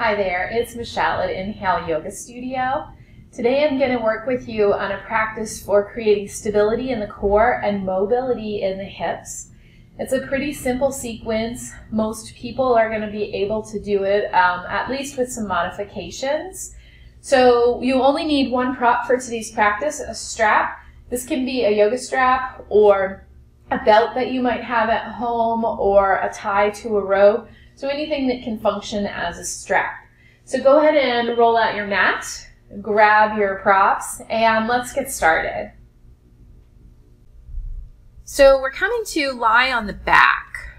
Hi there, it's Michelle at Inhale Yoga Studio. Today I'm going to work with you on a practice for creating stability in the core and mobility in the hips. It's a pretty simple sequence. Most people are going to be able to do it, at least with some modifications. So you only need one prop for today's practice, a strap. This can be a yoga strap or a belt that you might have at home or a tie to a rope. So anything that can function as a strap. So go ahead and roll out your mat, grab your props, and let's get started. So we're coming to lie on the back,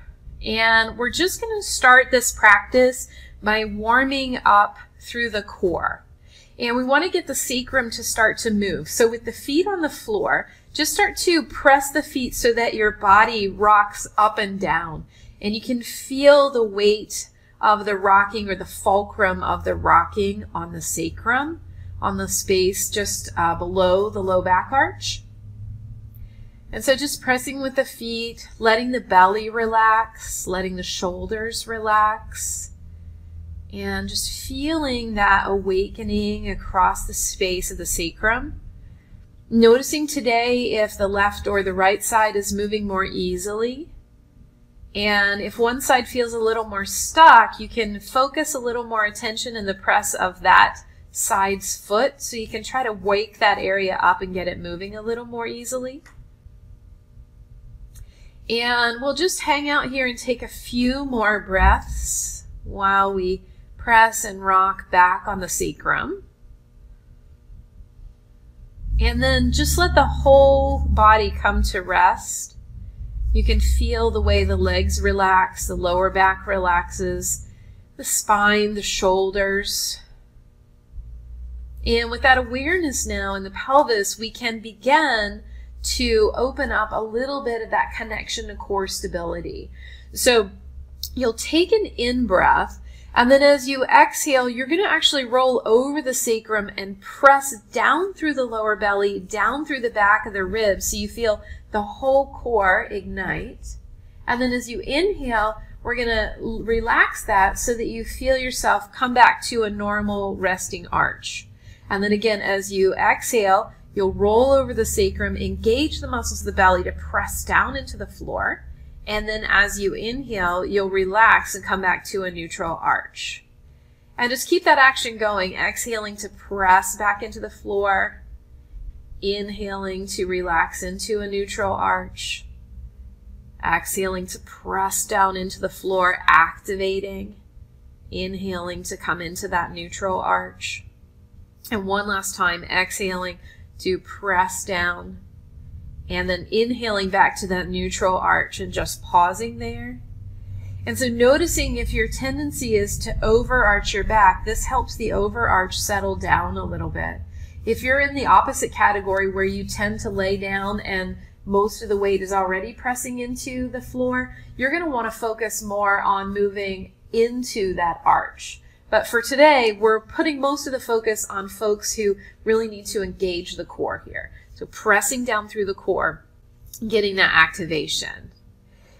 and we're just going to start this practice by warming up through the core. And we want to get the sacrum to start to move. So with the feet on the floor, just start to press the feet so that your body rocks up and down. And you can feel the weight of the rocking or the fulcrum of the rocking on the sacrum, on the space just below the low back arch. And so just pressing with the feet, letting the belly relax, letting the shoulders relax, and just feeling that awakening across the space of the sacrum. Noticing today if the left or the right side is moving more easily. And if one side feels a little more stuck, you can focus a little more attention in the press of that side's foot, so you can try to wake that area up and get it moving a little more easily. And we'll just hang out here and take a few more breaths while we press and rock back on the sacrum. And then just let the whole body come to rest. You can feel the way the legs relax, the lower back relaxes, the spine, the shoulders. And with that awareness now in the pelvis, we can begin to open up a little bit of that connection to core stability. So you'll take an in-breath, and then as you exhale, you're going to actually roll over the sacrum and press down through the lower belly, down through the back of the ribs, so you feel the whole core ignite. And then as you inhale, we're going to relax that so that you feel yourself come back to a normal resting arch. And then again, as you exhale, you'll roll over the sacrum, engage the muscles of the belly to press down into the floor. And then as you inhale, you'll relax and come back to a neutral arch. And just keep that action going, exhaling to press back into the floor, inhaling to relax into a neutral arch, exhaling to press down into the floor, activating, inhaling to come into that neutral arch. And one last time, exhaling to press down, and then inhaling back to that neutral arch and just pausing there. And so noticing if your tendency is to overarch your back, this helps the overarch settle down a little bit. If you're in the opposite category where you tend to lay down and most of the weight is already pressing into the floor, you're going to want to focus more on moving into that arch. But for today, we're putting most of the focus on folks who really need to engage the core here. So pressing down through the core, getting that activation.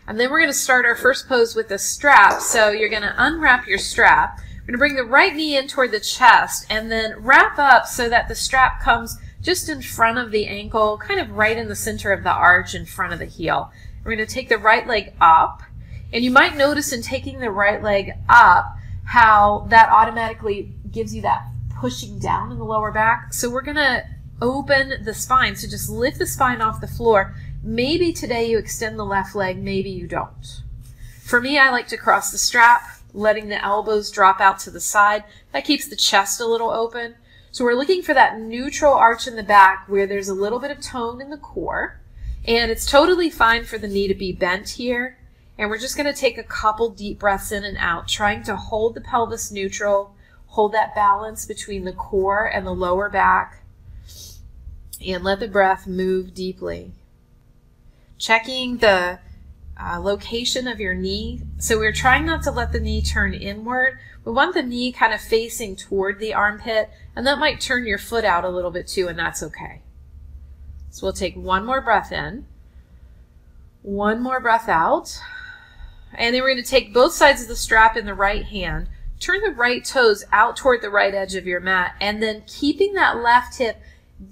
And then we're going to start our first pose with a strap. So you're going to unwrap your strap. We're going to bring the right knee in toward the chest and then wrap up so that the strap comes just in front of the ankle, kind of right in the center of the arch in front of the heel. We're going to take the right leg up. And you might notice in taking the right leg up how that automatically gives you that pushing down in the lower back. So we're going to open the spine. So just lift the spine off the floor. Maybe today you extend the left leg, maybe you don't. For me, I like to cross the strap, letting the elbows drop out to the side. That keeps the chest a little open. So we're looking for that neutral arch in the back where there's a little bit of tone in the core. And it's totally fine for the knee to be bent here. And we're just going to take a couple deep breaths in and out, trying to hold the pelvis neutral, hold that balance between the core and the lower back, and let the breath move deeply. Checking the location of your knee. So we're trying not to let the knee turn inward. We want the knee kind of facing toward the armpit, and that might turn your foot out a little bit too, and that's okay. So we'll take one more breath in, one more breath out. And then we're going to take both sides of the strap in the right hand, turn the right toes out toward the right edge of your mat, and then keeping that left hip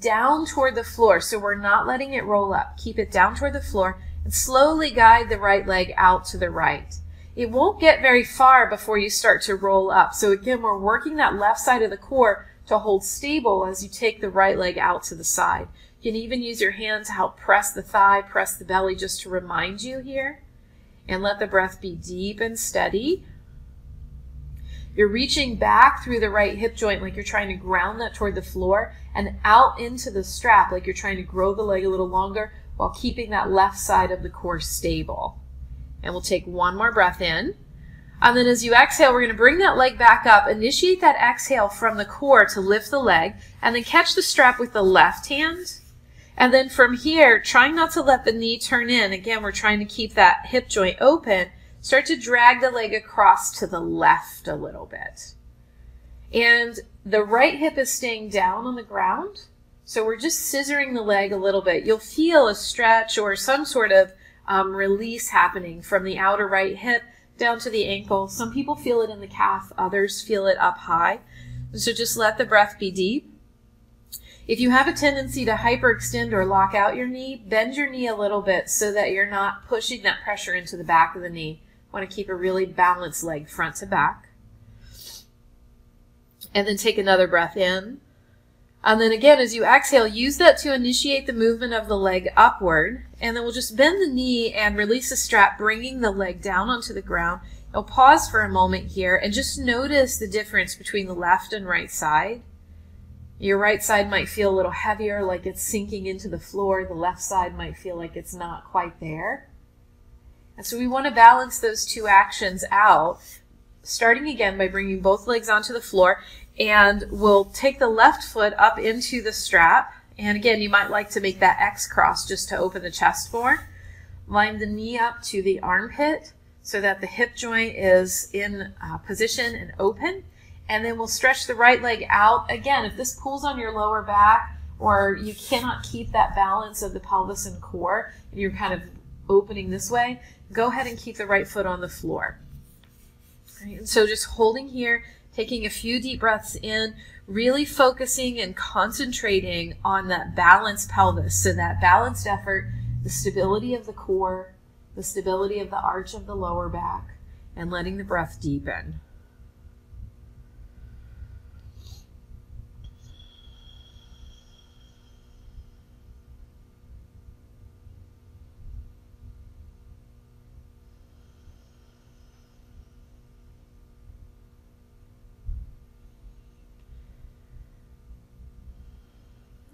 down toward the floor. So we're not letting it roll up. Keep it down toward the floor and slowly guide the right leg out to the right. It won't get very far before you start to roll up. So again, we're working that left side of the core to hold stable as you take the right leg out to the side. You can even use your hand to help press the thigh, press the belly, just to remind you here. And let the breath be deep and steady. You're reaching back through the right hip joint like you're trying to ground that toward the floor, and out into the strap like you're trying to grow the leg a little longer while keeping that left side of the core stable. And we'll take one more breath in. And then as you exhale, we're going to bring that leg back up. Initiate that exhale from the core to lift the leg, and then catch the strap with the left hand. And then from here, trying not to let the knee turn in. Again, we're trying to keep that hip joint open. Start to drag the leg across to the left a little bit. And the right hip is staying down on the ground. So we're just scissoring the leg a little bit. You'll feel a stretch or some sort of release happening from the outer right hip down to the ankle. Some people feel it in the calf, others feel it up high. So just let the breath be deep. If you have a tendency to hyperextend or lock out your knee, bend your knee a little bit so that you're not pushing that pressure into the back of the knee. Want to keep a really balanced leg front to back. And then take another breath in. And then again, as you exhale, use that to initiate the movement of the leg upward. And then we'll just bend the knee and release the strap, bringing the leg down onto the ground. You'll pause for a moment here and just notice the difference between the left and right side. Your right side might feel a little heavier, like it's sinking into the floor. The left side might feel like it's not quite there. And so we want to balance those two actions out, starting again by bringing both legs onto the floor. And we'll take the left foot up into the strap. And again, you might like to make that X cross just to open the chest more. Line the knee up to the armpit so that the hip joint is in position and open. And then we'll stretch the right leg out. Again, if this pulls on your lower back or you cannot keep that balance of the pelvis and core, and you're kind of opening this way, go ahead and keep the right foot on the floor. Right, and so just holding here, taking a few deep breaths in, really focusing and concentrating on that balanced pelvis. So that balanced effort, the stability of the core, the stability of the arch of the lower back, and letting the breath deepen.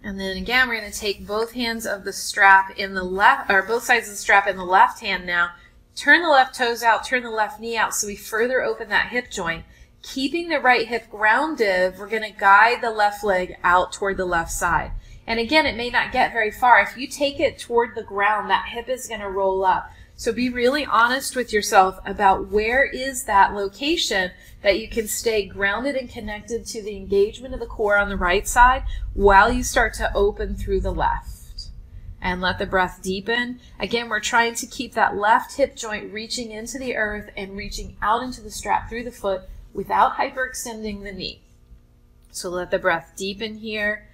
And then again, we're going to take both hands of the strap in the left, or both sides of the strap in the left hand now. Turn the left toes out, turn the left knee out so we further open that hip joint. Keeping the right hip grounded, we're going to guide the left leg out toward the left side. And again, it may not get very far. If you take it toward the ground, that hip is going to roll up. So be really honest with yourself about where is that location that you can stay grounded and connected to the engagement of the core on the right side while you start to open through the left. And let the breath deepen. Again, we're trying to keep that left hip joint reaching into the earth and reaching out into the strap through the foot without hyperextending the knee. So let the breath deepen here.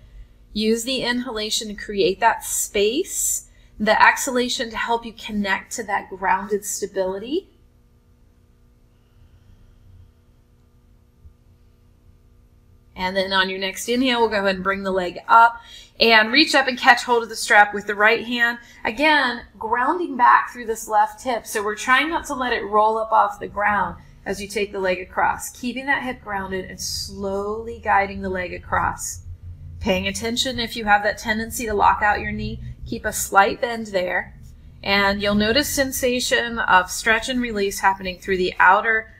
Use the inhalation to create that space. The exhalation to help you connect to that grounded stability. And then on your next inhale, we'll go ahead and bring the leg up and reach up and catch hold of the strap with the right hand. Again, grounding back through this left hip. So we're trying not to let it roll up off the ground as you take the leg across. Keeping that hip grounded and slowly guiding the leg across. Paying attention if you have that tendency to lock out your knee. Keep a slight bend there, and you'll notice sensation of stretch and release happening through the outer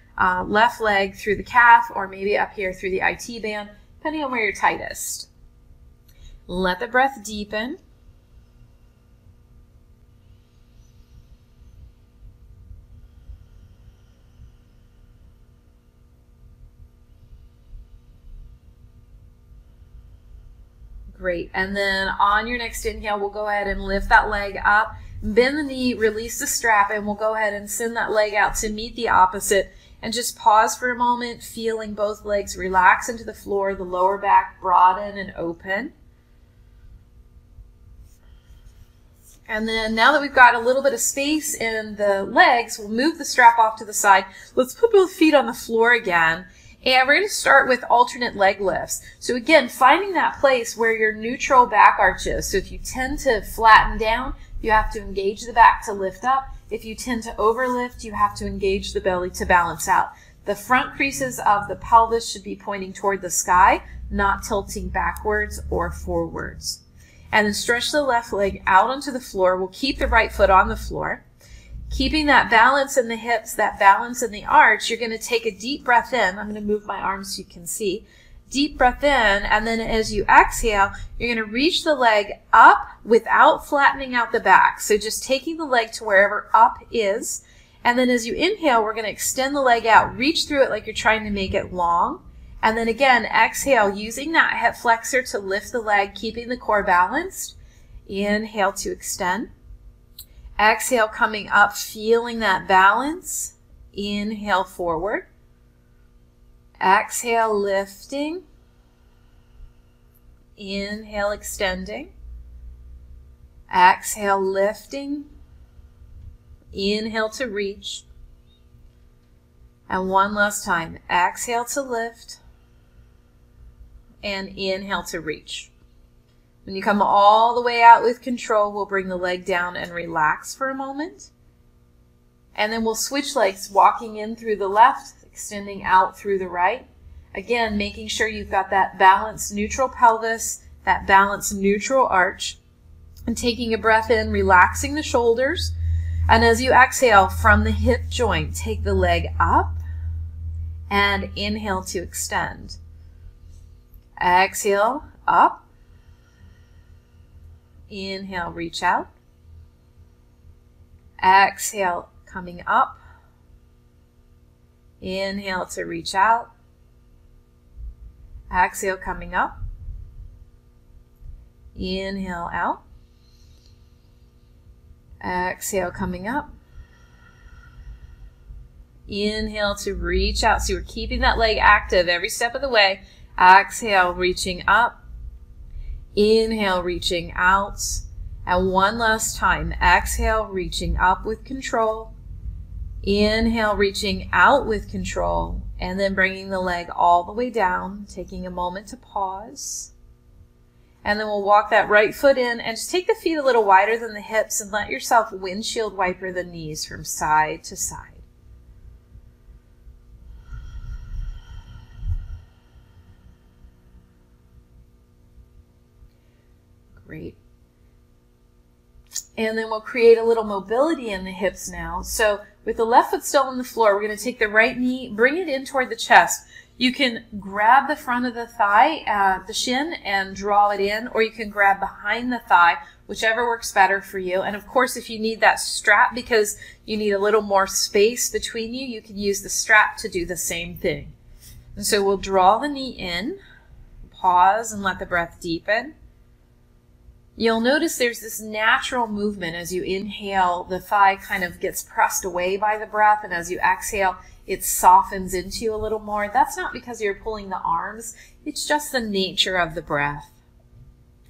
left leg, through the calf, or maybe up here through the IT band, depending on where you're tightest. Let the breath deepen. Great. And then on your next inhale, we'll go ahead and lift that leg up, bend the knee, release the strap, and we'll go ahead and send that leg out to meet the opposite. And just pause for a moment, feeling both legs relax into the floor, the lower back broaden and open. And then now that we've got a little bit of space in the legs, we'll move the strap off to the side. Let's put both feet on the floor again. And we're going to start with alternate leg lifts. So again, finding that place where your neutral back arch is. So if you tend to flatten down, you have to engage the back to lift up. If you tend to overlift, you have to engage the belly to balance out. The front creases of the pelvis should be pointing toward the sky, not tilting backwards or forwards. And then stretch the left leg out onto the floor. We'll keep the right foot on the floor. Keeping that balance in the hips, that balance in the arch, you're going to take a deep breath in. I'm going to move my arms so you can see. Deep breath in, and then as you exhale, you're going to reach the leg up without flattening out the back. So just taking the leg to wherever up is. And then as you inhale, we're going to extend the leg out. Reach through it like you're trying to make it long. And then again, exhale, using that hip flexor to lift the leg, keeping the core balanced. Inhale to extend. Exhale, coming up, feeling that balance. Inhale forward. Exhale, lifting. Inhale, extending. Exhale, lifting. Inhale to reach. And one last time. Exhale to lift. And inhale to reach. When you come all the way out with control, we'll bring the leg down and relax for a moment. And then we'll switch legs, walking in through the left, extending out through the right. Again, making sure you've got that balanced neutral pelvis, that balanced neutral arch. And taking a breath in, relaxing the shoulders. And as you exhale from the hip joint, take the leg up and inhale to extend. Exhale, up. Inhale, reach out. Exhale, coming up. Inhale to reach out. Exhale, coming up. Inhale, out. Exhale, coming up. Inhale to reach out. So we're keeping that leg active every step of the way. Exhale, reaching up. Inhale, reaching out. And one last time. Exhale, reaching up with control. Inhale, reaching out with control. And then bringing the leg all the way down. Taking a moment to pause. And then we'll walk that right foot in and just take the feet a little wider than the hips and let yourself windshield wiper the knees from side to side. Great. And then we'll create a little mobility in the hips now. So with the left foot still on the floor, we're going to take the right knee, bring it in toward the chest. You can grab the front of the thigh, the shin, and draw it in, or you can grab behind the thigh, whichever works better for you. And of course, if you need that strap because you need a little more space between you, you can use the strap to do the same thing. And so we'll draw the knee in, pause, and let the breath deepen. You'll notice there's this natural movement as you inhale, the thigh kind of gets pressed away by the breath, and as you exhale, it softens into you a little more. That's not because you're pulling the arms, it's just the nature of the breath.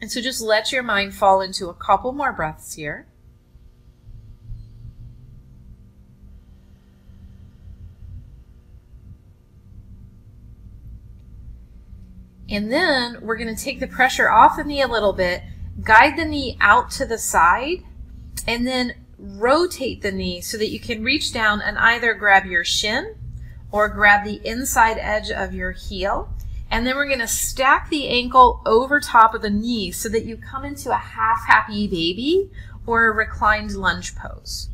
And so just let your mind fall into a couple more breaths here. And then we're going to take the pressure off the knee a little bit, guide the knee out to the side, and then rotate the knee so that you can reach down and either grab your shin or grab the inside edge of your heel. And then we're going to stack the ankle over top of the knee so that you come into a half happy baby or a reclined lunge pose.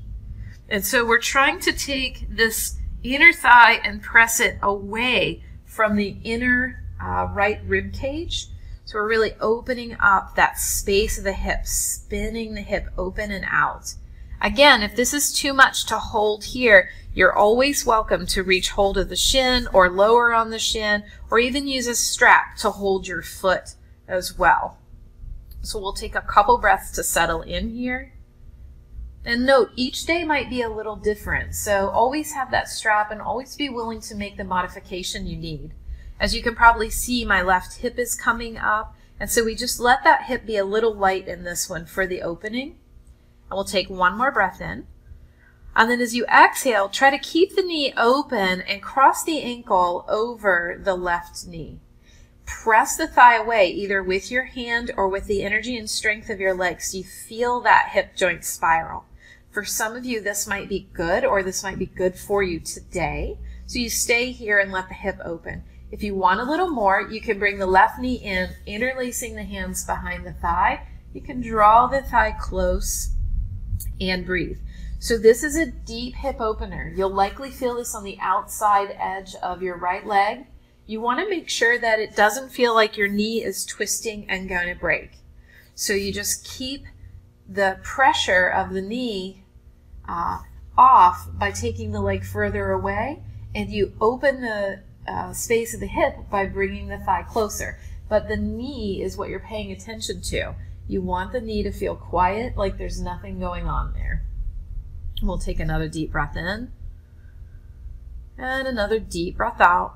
And so we're trying to take this inner thigh and press it away from the inner right rib cage. So we're really opening up that space of the hip, spinning the hip open and out. Again, if this is too much to hold here, you're always welcome to reach hold of the shin or lower on the shin, or even use a strap to hold your foot as well. So we'll take a couple breaths to settle in here. And note, each day might be a little different, so always have that strap and always be willing to make the modification you need. As you can probably see, my left hip is coming up, and so we just let that hip be a little light in this one for the opening. And we'll take one more breath in. And then as you exhale, try to keep the knee open and cross the ankle over the left knee. Press the thigh away, either with your hand or with the energy and strength of your legs, so you feel that hip joint spiral. For some of you, this might be good, or this might be good for you today. So you stay here and let the hip open. If you want a little more, you can bring the left knee in, interlacing the hands behind the thigh. You can draw the thigh close and breathe. So this is a deep hip opener. You'll likely feel this on the outside edge of your right leg. You want to make sure that it doesn't feel like your knee is twisting and going to break. So you just keep the pressure of the knee off by taking the leg further away, and you open the space of the hip by bringing the thigh closer. But the knee is what you're paying attention to. You want the knee to feel quiet, like there's nothing going on there. We'll take another deep breath in and another deep breath out.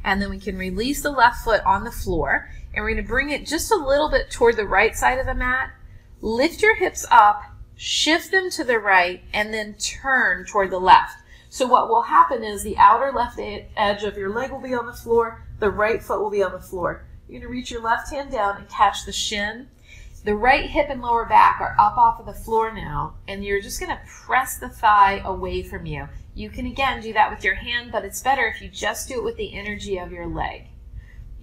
And then we can release the left foot on the floor, and we're going to bring it just a little bit toward the right side of the mat. Lift your hips up, shift them to the right, and then turn toward the left. So what will happen is the outer left edge of your leg will be on the floor, the right foot will be on the floor. You're going to reach your left hand down and catch the shin. The right hip and lower back are up off of the floor now, and you're just going to press the thigh away from you. You can again do that with your hand, but it's better if you just do it with the energy of your leg.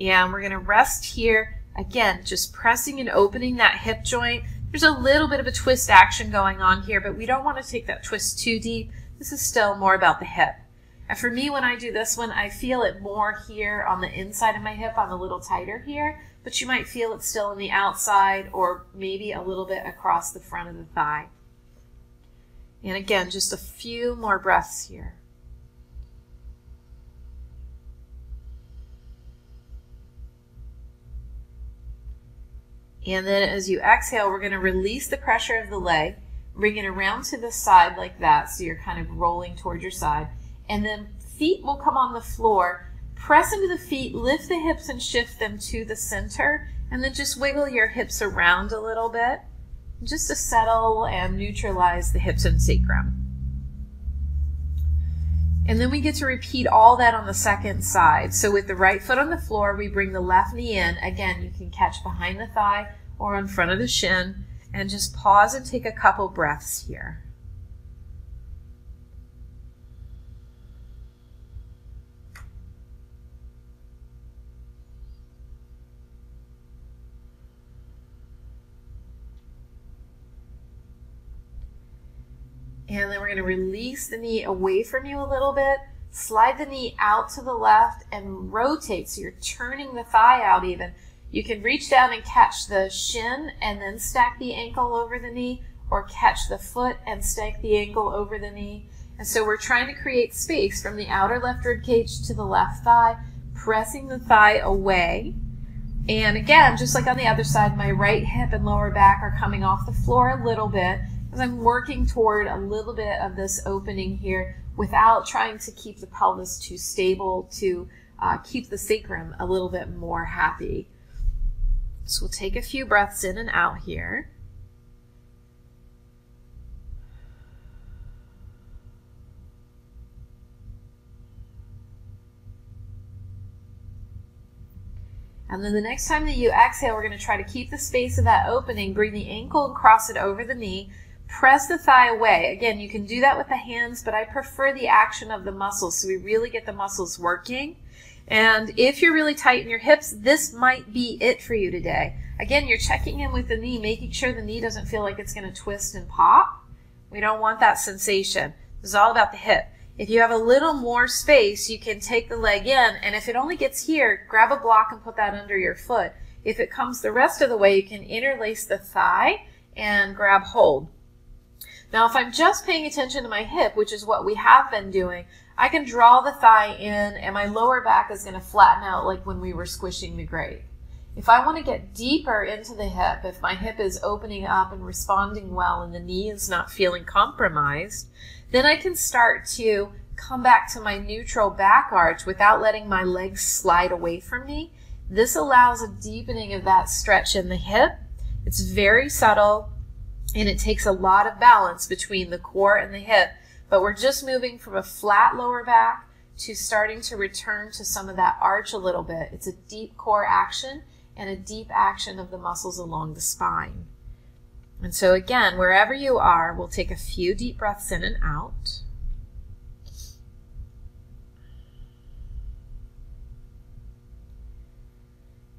And we're going to rest here, again, just pressing and opening that hip joint. There's a little bit of a twist action going on here, but we don't want to take that twist too deep. This is still more about the hip. And for me, when I do this one, I feel it more here on the inside of my hip. I'm a little tighter here, but you might feel it still on the outside or maybe a little bit across the front of the thigh. And again, just a few more breaths here. And then as you exhale, we're going to release the pressure of the leg, bring it around to the side like that, so you're kind of rolling toward your side. And then feet will come on the floor. Press into the feet, lift the hips and shift them to the center, and then just wiggle your hips around a little bit, just to settle and neutralize the hips and sacrum. And then we get to repeat all that on the second side. So with the right foot on the floor, we bring the left knee in. Again, you can catch behind the thigh or in front of the shin, and just pause and take a couple breaths here. And then we're going to release the knee away from you a little bit, slide the knee out to the left and rotate, so you're turning the thigh out even. You can reach down and catch the shin and then stack the ankle over the knee, or catch the foot and stack the ankle over the knee. And so we're trying to create space from the outer left rib cage to the left thigh, pressing the thigh away. And again, just like on the other side, my right hip and lower back are coming off the floor a little bit, as I'm working toward a little bit of this opening here without trying to keep the pelvis too stable, to keep the sacrum a little bit more happy. So we'll take a few breaths in and out here. And then the next time that you exhale, we're going to try to keep the space of that opening, bring the ankle and cross it over the knee. Press the thigh away. Again, you can do that with the hands, but I prefer the action of the muscles, so we really get the muscles working. And if you're really tight in your hips, this might be it for you today. Again, you're checking in with the knee, making sure the knee doesn't feel like it's going to twist and pop. We don't want that sensation. This is all about the hip. If you have a little more space, you can take the leg in, and if it only gets here, grab a block and put that under your foot. If it comes the rest of the way, you can interlace the thigh and grab hold. Now, if I'm just paying attention to my hip, which is what we have been doing, I can draw the thigh in and my lower back is going to flatten out like when we were squishing the grape. If I want to get deeper into the hip, if my hip is opening up and responding well and the knee is not feeling compromised, then I can start to come back to my neutral back arch without letting my legs slide away from me. This allows a deepening of that stretch in the hip. It's very subtle and it takes a lot of balance between the core and the hip, but we're just moving from a flat lower back to starting to return to some of that arch a little bit. It's a deep core action and a deep action of the muscles along the spine. And so again, wherever you are, we'll take a few deep breaths in and out.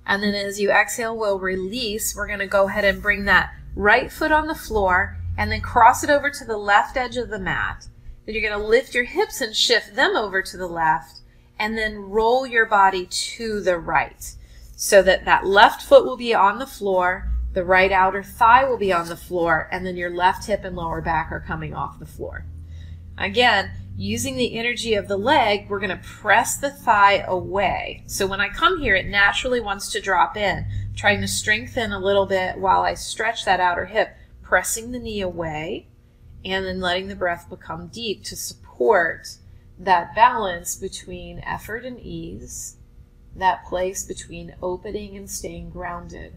And then as you exhale, we'll release. We're going to go ahead and bring that right foot on the floor and then cross it over to the left edge of the mat. Then you're going to lift your hips and shift them over to the left and then roll your body to the right so that that left foot will be on the floor, the right outer thigh will be on the floor, and then your left hip and lower back are coming off the floor. Again, using the energy of the leg, we're going to press the thigh away. So when I come here, it naturally wants to drop in, trying to strengthen a little bit while I stretch that outer hip, pressing the knee away, and then letting the breath become deep to support that balance between effort and ease, that place between opening and staying grounded.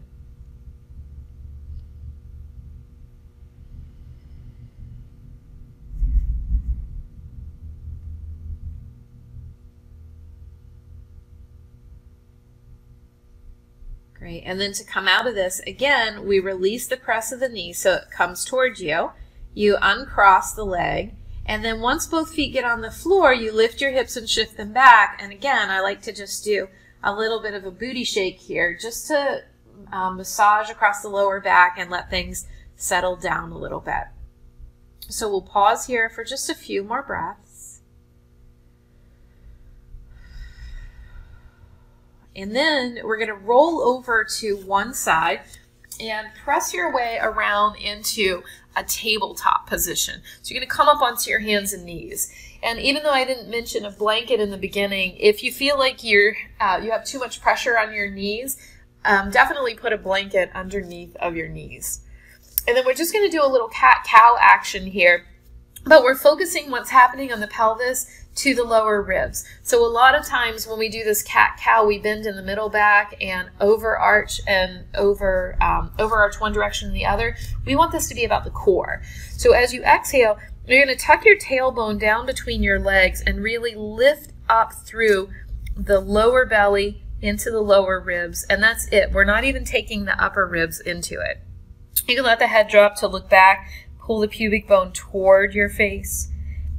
Great. And then to come out of this, again, we release the press of the knee so it comes towards you. You uncross the leg. And then once both feet get on the floor, you lift your hips and shift them back. And again, I like to just do a little bit of a booty shake here just to massage across the lower back and let things settle down a little bit. So we'll pause here for just a few more breaths. And then we're going to roll over to one side and press your way around into a tabletop position. So you're going to come up onto your hands and knees. And even though I didn't mention a blanket in the beginning, if you feel like you have too much pressure on your knees, definitely put a blanket underneath of your knees. And then we're just going to do a little cat-cow action here, but we're focusing what's happening on the pelvis to the lower ribs. So a lot of times when we do this cat-cow, we bend in the middle back and overarch and overarch one direction and the other. We want this to be about the core. So as you exhale, you're going to tuck your tailbone down between your legs and really lift up through the lower belly into the lower ribs. And that's it. We're not even taking the upper ribs into it. You can let the head drop to look back, pull the pubic bone toward your face.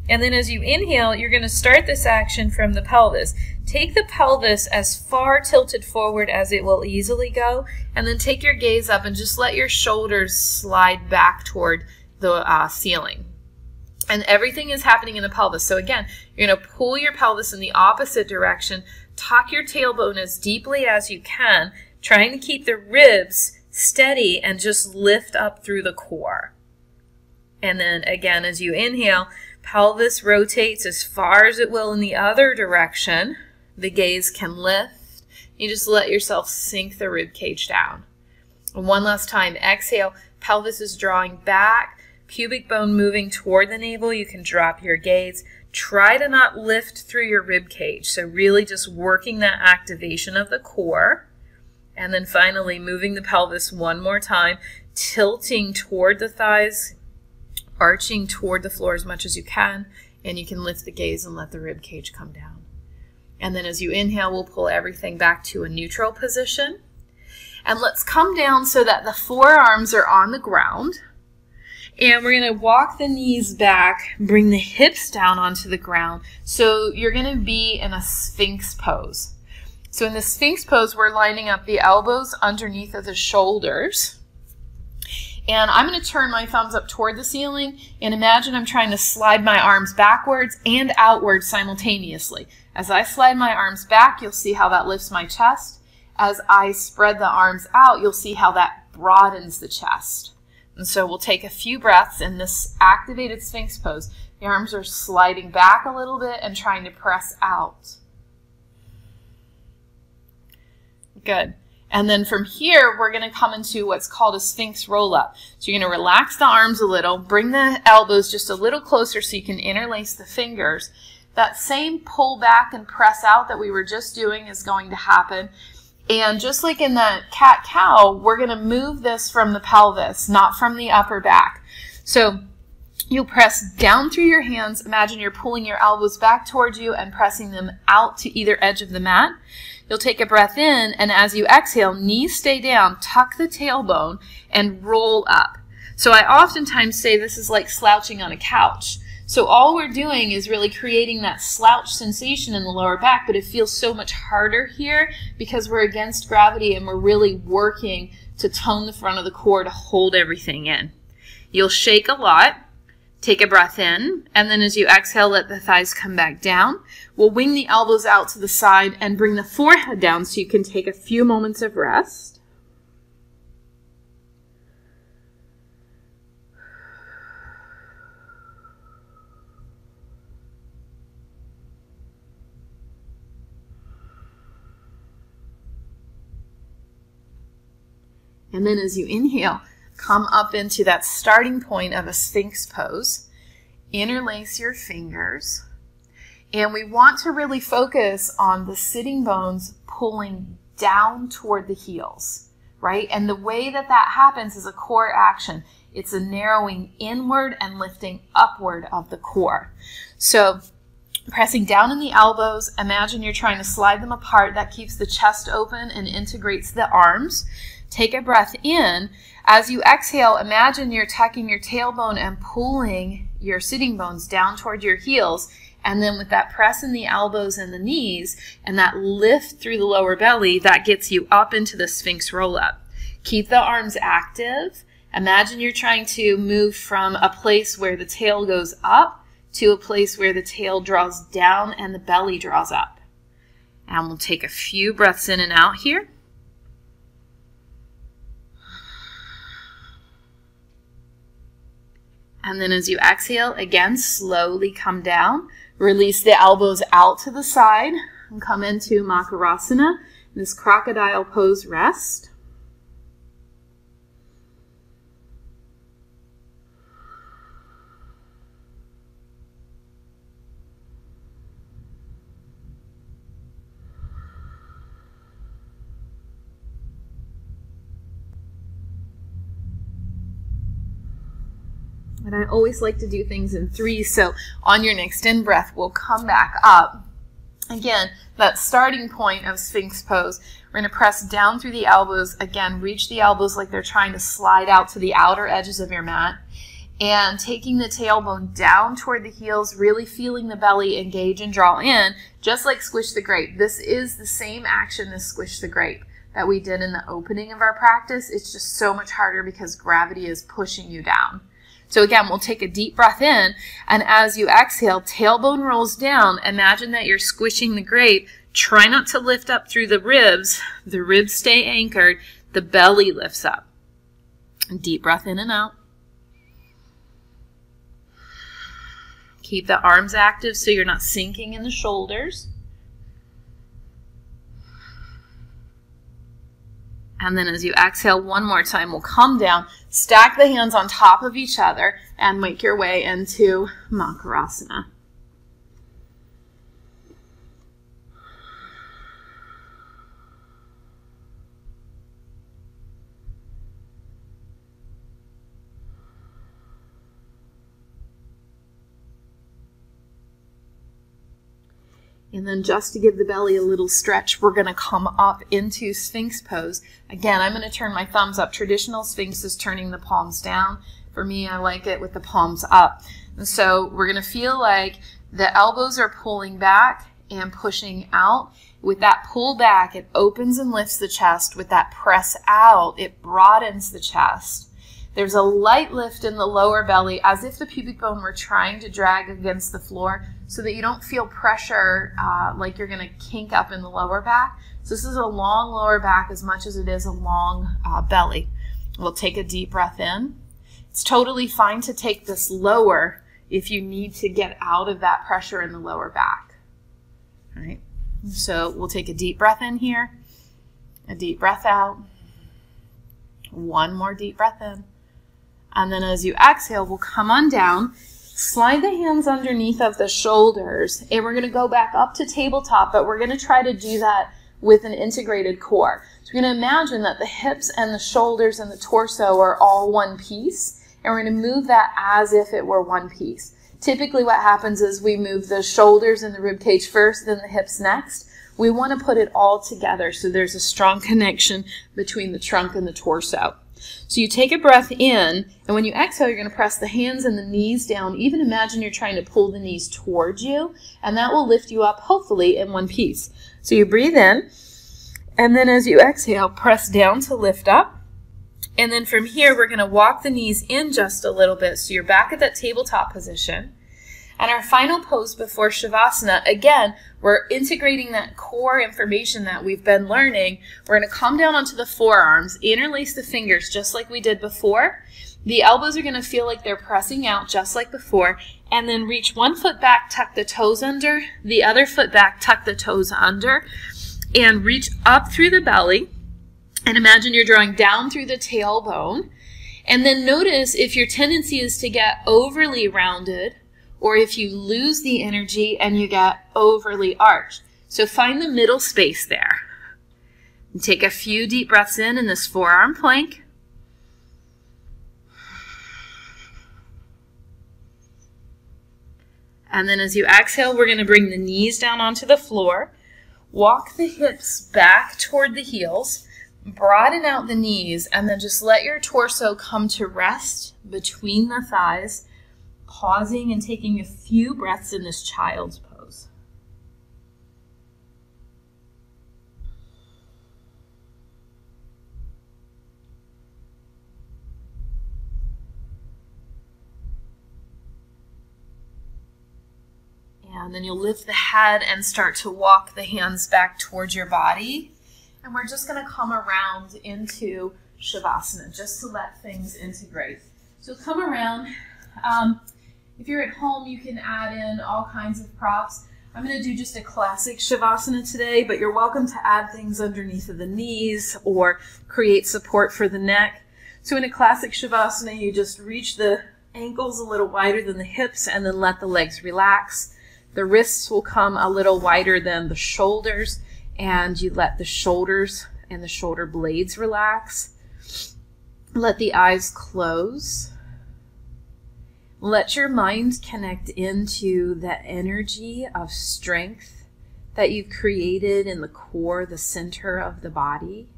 And then as you inhale, you're going to start this action from the pelvis. Take the pelvis as far tilted forward as it will easily go, and then take your gaze up and just let your shoulders slide back toward the ceiling. And everything is happening in the pelvis. So again, you're going to pull your pelvis in the opposite direction, tuck your tailbone as deeply as you can, trying to keep the ribs steady and just lift up through the core. And then again, as you inhale, pelvis rotates as far as it will in the other direction. The gaze can lift. You just let yourself sink the rib cage down. And one last time, exhale, pelvis is drawing back, pubic bone moving toward the navel. You can drop your gaze. Try to not lift through your rib cage. So really just working that activation of the core. And then finally moving the pelvis one more time, tilting toward the thighs, arching toward the floor as much as you can, and you can lift the gaze and let the rib cage come down. And then as you inhale, we'll pull everything back to a neutral position. And let's come down so that the forearms are on the ground. And we're going to walk the knees back, bring the hips down onto the ground. So you're going to be in a Sphinx pose. So in the Sphinx pose, we're lining up the elbows underneath of the shoulders. And I'm going to turn my thumbs up toward the ceiling and imagine I'm trying to slide my arms backwards and outwards simultaneously. As I slide my arms back, you'll see how that lifts my chest. As I spread the arms out, you'll see how that broadens the chest. And so we'll take a few breaths in this activated Sphinx pose. The arms are sliding back a little bit and trying to press out. Good. And then from here, we're going to come into what's called a Sphinx roll-up. So you're going to relax the arms a little, bring the elbows just a little closer so you can interlace the fingers. That same pull back and press out that we were just doing is going to happen. And just like in the cat-cow, we're going to move this from the pelvis, not from the upper back. So you'll press down through your hands. Imagine you're pulling your elbows back towards you and pressing them out to either edge of the mat. You'll take a breath in, and as you exhale, knees stay down, tuck the tailbone, and roll up. So I oftentimes say this is like slouching on a couch. So all we're doing is really creating that slouch sensation in the lower back, but it feels so much harder here because we're against gravity and we're really working to tone the front of the core to hold everything in. You'll shake a lot. Take a breath in, and then as you exhale, let the thighs come back down. We'll wing the elbows out to the side and bring the forehead down so you can take a few moments of rest. And then as you inhale, come up into that starting point of a Sphinx pose. Interlace your fingers. And we want to really focus on the sitting bones pulling down toward the heels, right? And the way that that happens is a core action. It's a narrowing inward and lifting upward of the core. So pressing down in the elbows, imagine you're trying to slide them apart. That keeps the chest open and integrates the arms. Take a breath in. As you exhale, imagine you're tucking your tailbone and pulling your sitting bones down toward your heels. And then with that press in the elbows and the knees and that lift through the lower belly, that gets you up into the Sphinx roll-up. Keep the arms active. Imagine you're trying to move from a place where the tail goes up to a place where the tail draws down and the belly draws up. And we'll take a few breaths in and out here. And then as you exhale, again, slowly come down. Release the elbows out to the side and come into Makarasana, this crocodile pose rest. And I always like to do things in threes, so on your next in-breath, we'll come back up. Again, that starting point of Sphinx pose, we're going to press down through the elbows. Again, reach the elbows like they're trying to slide out to the outer edges of your mat. And taking the tailbone down toward the heels, really feeling the belly engage and draw in, just like Squish the Grape. This is the same action as Squish the Grape that we did in the opening of our practice. It's just so much harder because gravity is pushing you down. So again, we'll take a deep breath in, and as you exhale, tailbone rolls down. Imagine that you're squishing the grape. Try not to lift up through the ribs. The ribs stay anchored. The belly lifts up. Deep breath in and out. Keep the arms active so you're not sinking in the shoulders. And then as you exhale one more time, we'll come down, stack the hands on top of each other, and make your way into Makarasana. And then just to give the belly a little stretch, we're going to come up into Sphinx pose. Again, I'm going to turn my thumbs up. Traditional Sphinx is turning the palms down. For me, I like it with the palms up. And so we're going to feel like the elbows are pulling back and pushing out. With that pull back, it opens and lifts the chest. With that press out, it broadens the chest. There's a light lift in the lower belly as if the pubic bone were trying to drag against the floor so that you don't feel pressure like you're going to kink up in the lower back. So this is a long lower back as much as it is a long belly. We'll take a deep breath in. It's totally fine to take this lower if you need to get out of that pressure in the lower back. All right. So we'll take a deep breath in here. A deep breath out. One more deep breath in. And then as you exhale, we'll come on down, slide the hands underneath of the shoulders, and we're going to go back up to tabletop, but we're going to try to do that with an integrated core. So we're going to imagine that the hips and the shoulders and the torso are all one piece, and we're going to move that as if it were one piece. Typically what happens is we move the shoulders and the rib cage first, then the hips next. We want to put it all together so there's a strong connection between the trunk and the torso. So you take a breath in, and when you exhale, you're going to press the hands and the knees down. Even imagine you're trying to pull the knees towards you, and that will lift you up, hopefully, in one piece. So you breathe in, and then as you exhale, press down to lift up. And then from here, we're going to walk the knees in just a little bit, so you're back at that tabletop position. And our final pose before Shavasana, again, we're integrating that core information that we've been learning. We're going to come down onto the forearms, interlace the fingers just like we did before. The elbows are going to feel like they're pressing out just like before. And then reach one foot back, tuck the toes under, the other foot back, tuck the toes under, and reach up through the belly. And imagine you're drawing down through the tailbone. And then notice if your tendency is to get overly rounded, or if you lose the energy and you get overly arched. So find the middle space there. And take a few deep breaths in this forearm plank. And then as you exhale, we're going to bring the knees down onto the floor. Walk the hips back toward the heels. Broaden out the knees, and then just let your torso come to rest between the thighs, pausing and taking a few breaths in this child's pose. And then you'll lift the head and start to walk the hands back towards your body. And we're just going to come around into Shavasana just to let things integrate. So come around. If you're at home, you can add in all kinds of props. I'm going to do just a classic Shavasana today, but you're welcome to add things underneath of the knees or create support for the neck. So in a classic Shavasana, you just reach the ankles a little wider than the hips and then let the legs relax. The wrists will come a little wider than the shoulders, and you let the shoulders and the shoulder blades relax. Let the eyes close. Let your mind connect into the energy of strength that you've created in the core, the center of the body.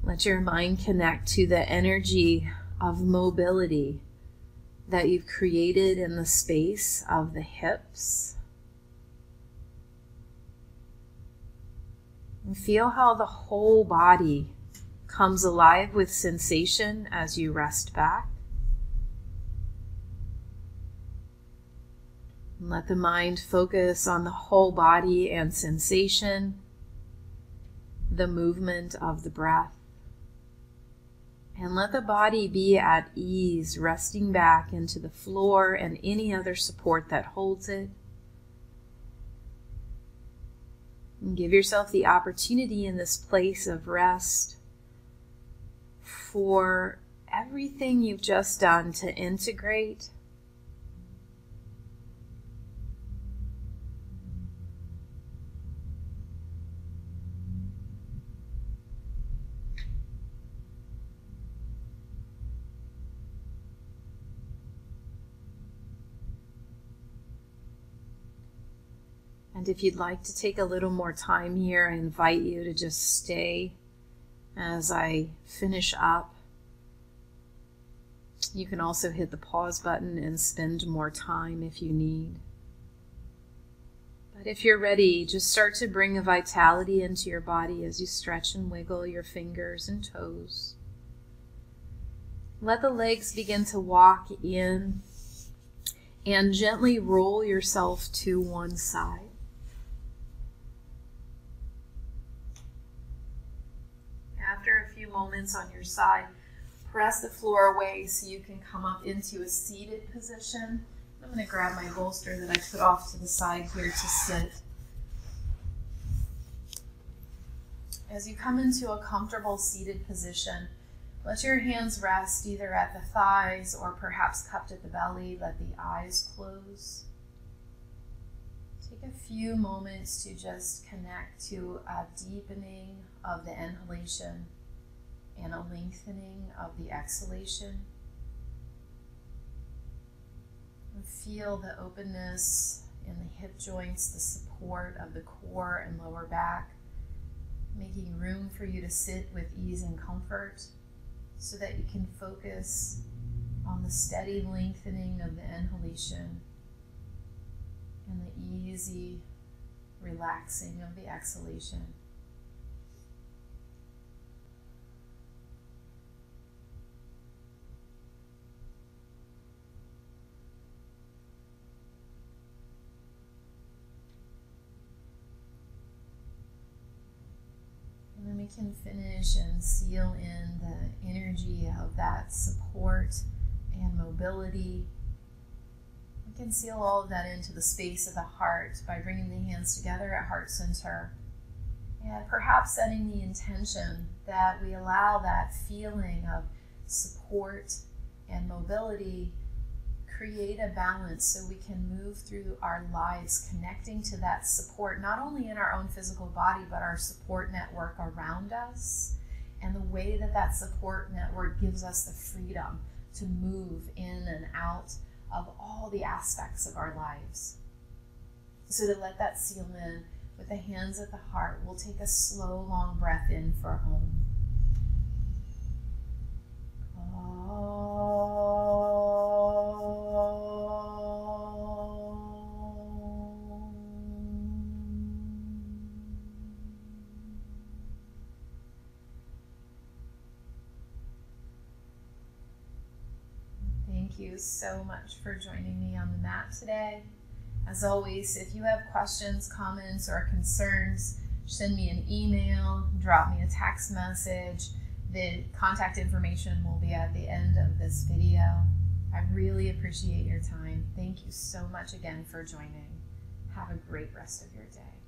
Let your mind connect to the energy of mobility that you've created in the space of the hips. And feel how the whole body comes alive with sensation as you rest back. And let the mind focus on the whole body and sensation, the movement of the breath. And let the body be at ease, resting back into the floor and any other support that holds it. And give yourself the opportunity in this place of rest for everything you've just done to integrate. And if you'd like to take a little more time here, I invite you to just stay as I finish up. You can also hit the pause button and spend more time if you need. But if you're ready, just start to bring a vitality into your body as you stretch and wiggle your fingers and toes. Let the legs begin to walk in and gently roll yourself to one side. After a few moments on your side, press the floor away so you can come up into a seated position. I'm going to grab my bolster that I put off to the side here to sit. As you come into a comfortable seated position, let your hands rest either at the thighs or perhaps cupped at the belly. Let the eyes close. Take a few moments to just connect to a deepening of the inhalation and a lengthening of the exhalation. And feel the openness in the hip joints, the support of the core and lower back, making room for you to sit with ease and comfort so that you can focus on the steady lengthening of the inhalation and the easy relaxing of the exhalation. And then we can finish and seal in the energy of that support and mobility. We can seal all of that into the space of the heart by bringing the hands together at heart center and perhaps setting the intention that we allow that feeling of support and mobility create a balance so we can move through our lives connecting to that support, not only in our own physical body, but our support network around us, and the way that that support network gives us the freedom to move in and out of all the aspects of our lives. So to let that seal in with the hands at the heart, we'll take a slow, long breath in for home. Thank you so much for joining me on the mat today. As always, if you have questions, comments, or concerns, send me an email, drop me a text message. The contact information will be at the end of this video. I really appreciate your time. Thank you so much again for joining. Have a great rest of your day.